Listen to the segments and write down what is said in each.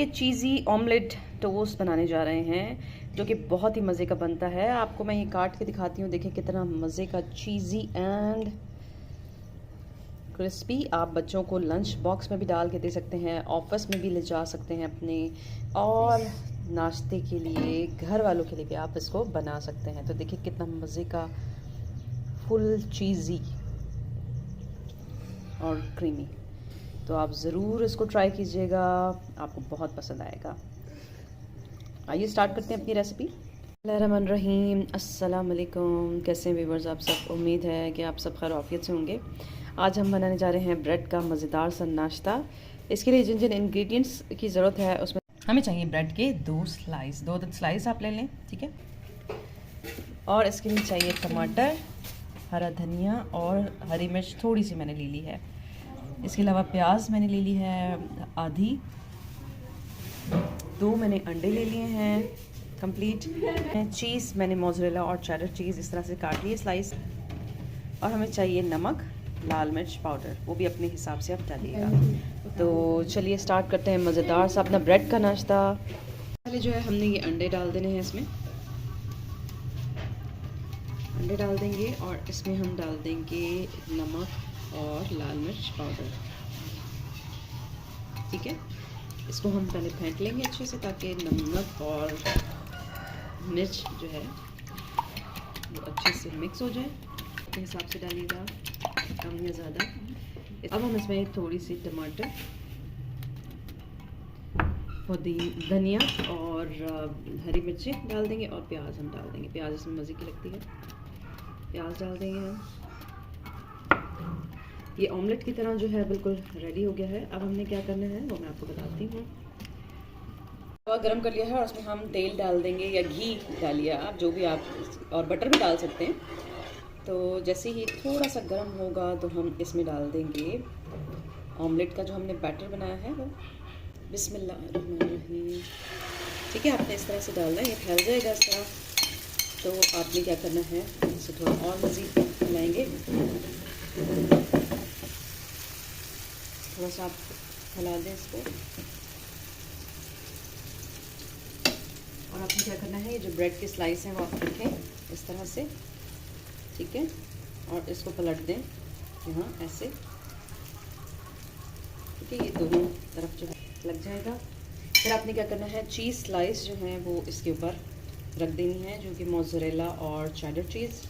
ये चीज़ी omelette toast बनाने जा रहे हैं जो कि बहुत ही मज़े का बनता है। आपको मैं ये काट के दिखाती हूँ, देखिए कितना मज़े का चीज़ी एंड क्रिस्पी। आप बच्चों को लंच बॉक्स में भी डाल के दे सकते हैं, ऑफिस में भी ले जा सकते हैं अपने, और नाश्ते के लिए घर वालों के लिए भी आप इसको बना सकते हैं। तो देखिए कितना मज़े का फुल चीज़ी और क्रीमी। तो आप ज़रूर इसको ट्राई कीजिएगा, आपको बहुत पसंद आएगा। आइए स्टार्ट करते हैं अपनी रेसिपी। बिस्मिल्लाहिर्रहमानिर्रहीम, अस्सलाम वालेकुम। कैसे हैं व्यूअर्स आप सब? उम्मीद है कि आप सब खैर आफियत से होंगे। आज हम बनाने जा रहे हैं ब्रेड का मज़ेदार सा नाश्ता। इसके लिए जिन जिन इंग्रेडिएंट्स की ज़रूरत है उसमें हमें चाहिए ब्रेड के दो स्लाइस आप ले लें, ठीक है। और इसके लिए चाहिए टमाटर, हरा धनिया और हरी मिर्च थोड़ी सी मैंने ले ली है। इसके अलावा प्याज मैंने ले ली है आधी, 2 मैंने अंडे ले लिए हैं कंप्लीट। चीज़ मैंने मोज़रेला और चेडर चीज़ इस तरह से काट लिए स्लाइस। और हमें चाहिए नमक, लाल मिर्च पाउडर, वो भी अपने हिसाब से आप डालिएगा। तो चलिए स्टार्ट करते हैं मज़ेदार सा अपना ब्रेड का नाश्ता। पहले जो है हमने ये अंडे डाल देने हैं, इसमें अंडे डाल देंगे और इसमें हम डाल देंगे नमक और लाल मिर्च पाउडर, ठीक है। इसको हम पहले फेंट लेंगे अच्छे से ताकि नमक और मिर्च जो है वो अच्छे से मिक्स हो जाए। अपने हिसाब से डालिएगा, कम या ज़्यादा। अब हम इसमें थोड़ी सी टमाटर, धनिया और हरी मिर्चें डाल देंगे और प्याज हम डाल देंगे। प्याज इसमें मज़े की लगती है, प्याज डाल देंगे हम। ये ऑमलेट की तरह जो है बिल्कुल रेडी हो गया है। अब हमने क्या करना है वो मैं आपको बताती हूँ। तवा गरम कर लिया है और उसमें हम तेल डाल देंगे या घी डालिए आप, जो भी आप, और बटर भी डाल सकते हैं। तो जैसे ही थोड़ा सा गर्म होगा तो हम इसमें डाल देंगे ऑमलेट का जो हमने बैटर बनाया है वो। बिस्मिल्लाहिर्रहमानिर्रहीम, ठीक है। आपने इस तरह से डालना है, ये फैल जाएगा इस तरह। तो आपने क्या करना है, इसे थोड़ा और मज़ीद फैलाएंगे, थोड़ा सा आप फैला दें इसको। और आपने क्या करना है, ये जो ब्रेड के स्लाइस हैं वो आप रखें इस तरह से, ठीक है। और इसको पलट दें यहाँ ऐसे, ठीक है। ये दोनों तरफ जो है लग जाएगा। फिर आपने क्या करना है, चीज़ स्लाइस जो हैं वो इसके ऊपर रख देनी है, जो कि मोज़रेला और चेडर चीज़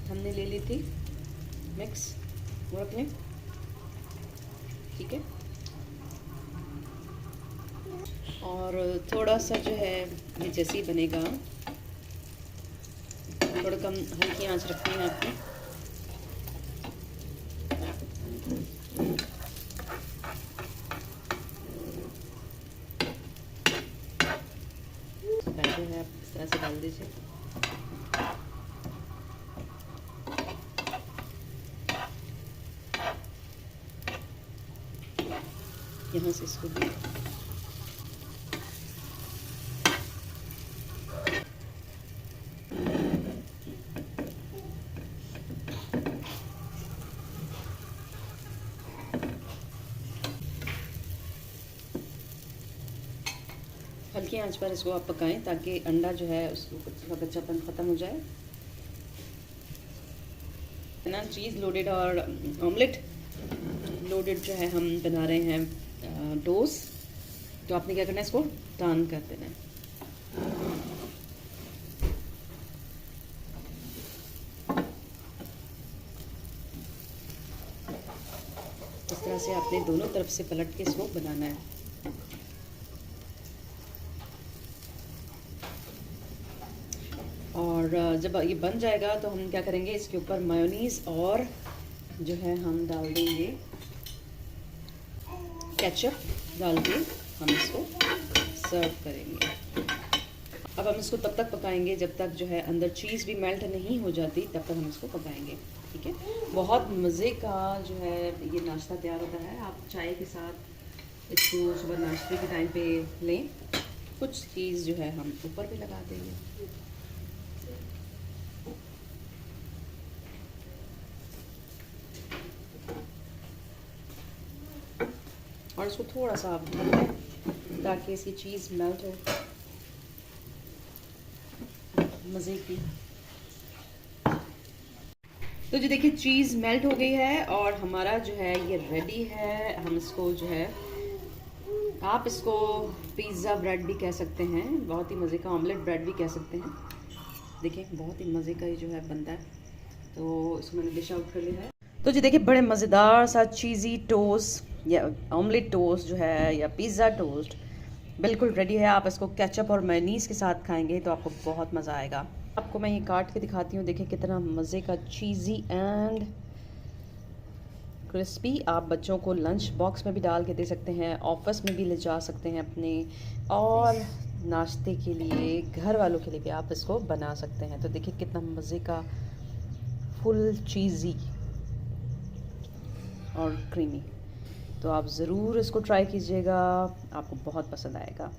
हमने ले ली थी मिक्स, वो रख लें, ठीक है। और थोड़ा सा जो है ये जैसे ही बनेगा, थोड़ा कम हल्की आंच रखनी है आपको। बैटर है आप इस तरह से डाल दीजिए। यहाँ से इसको भी हल्की आंच पर इसको आप पकाएं ताकि अंडा जो है उसका कच्चापन ख़त्म हो जाए। ना चीज़ लोडेड और ऑमलेट लोडेड जो है हम बना रहे हैं टोस्ट। तो आपने क्या करना है, इसको टर्न कर देना है। इस तरह से आपने दोनों तरफ से पलट के इसको बनाना है। और जब ये बन जाएगा तो हम क्या करेंगे, इसके ऊपर मायोनीज़ और जो है हम डाल देंगे केचप डाल के हम इसको सर्व करेंगे। अब हम इसको तब तक पकाएंगे जब तक जो है अंदर चीज़ भी मेल्ट नहीं हो जाती, तब तक हम इसको पकाएंगे, ठीक है। बहुत मज़े का जो है ये नाश्ता तैयार होता है। आप चाय के साथ इसको सुबह नाश्ते के टाइम पे लें। कुछ चीज़ जो है हम ऊपर भी लगा देंगे। और इसको थोड़ा सा आप भून लें ताकि इसकी चीज़ मेल्ट हो मज़े की। तो जो देखिए चीज़ मेल्ट हो गई है और हमारा जो है ये रेडी है। हम इसको जो है, आप इसको पिज़्ज़ा ब्रेड भी कह सकते हैं, बहुत ही मज़े का ऑमलेट ब्रेड भी कह सकते हैं। देखिए बहुत ही मज़े का ये जो है बनता है। तो इसको मैंने डिश आउट कर लिया है। तो जी देखिए बड़े मज़ेदार सा चीज़ी टोस्ट या ऑमलेट टोस्ट जो है या पिज़्ज़ा टोस्ट बिल्कुल रेडी है। आप इसको केचप और मेयोनीज़ के साथ खाएंगे तो आपको बहुत मज़ा आएगा। आपको मैं ये काट के दिखाती हूँ। देखिए कितना मज़े का चीज़ी एंड क्रिस्पी। आप बच्चों को लंच बॉक्स में भी डाल के दे सकते हैं, ऑफिस में भी ले जा सकते हैं अपने, और नाश्ते के लिए घर वालों के लिए भी आप इसको बना सकते हैं। तो देखिए कितना मज़े का फुल चीज़ी और क्रीमी। तो आप ज़रूर इसको ट्राई कीजिएगा, आपको बहुत पसंद आएगा।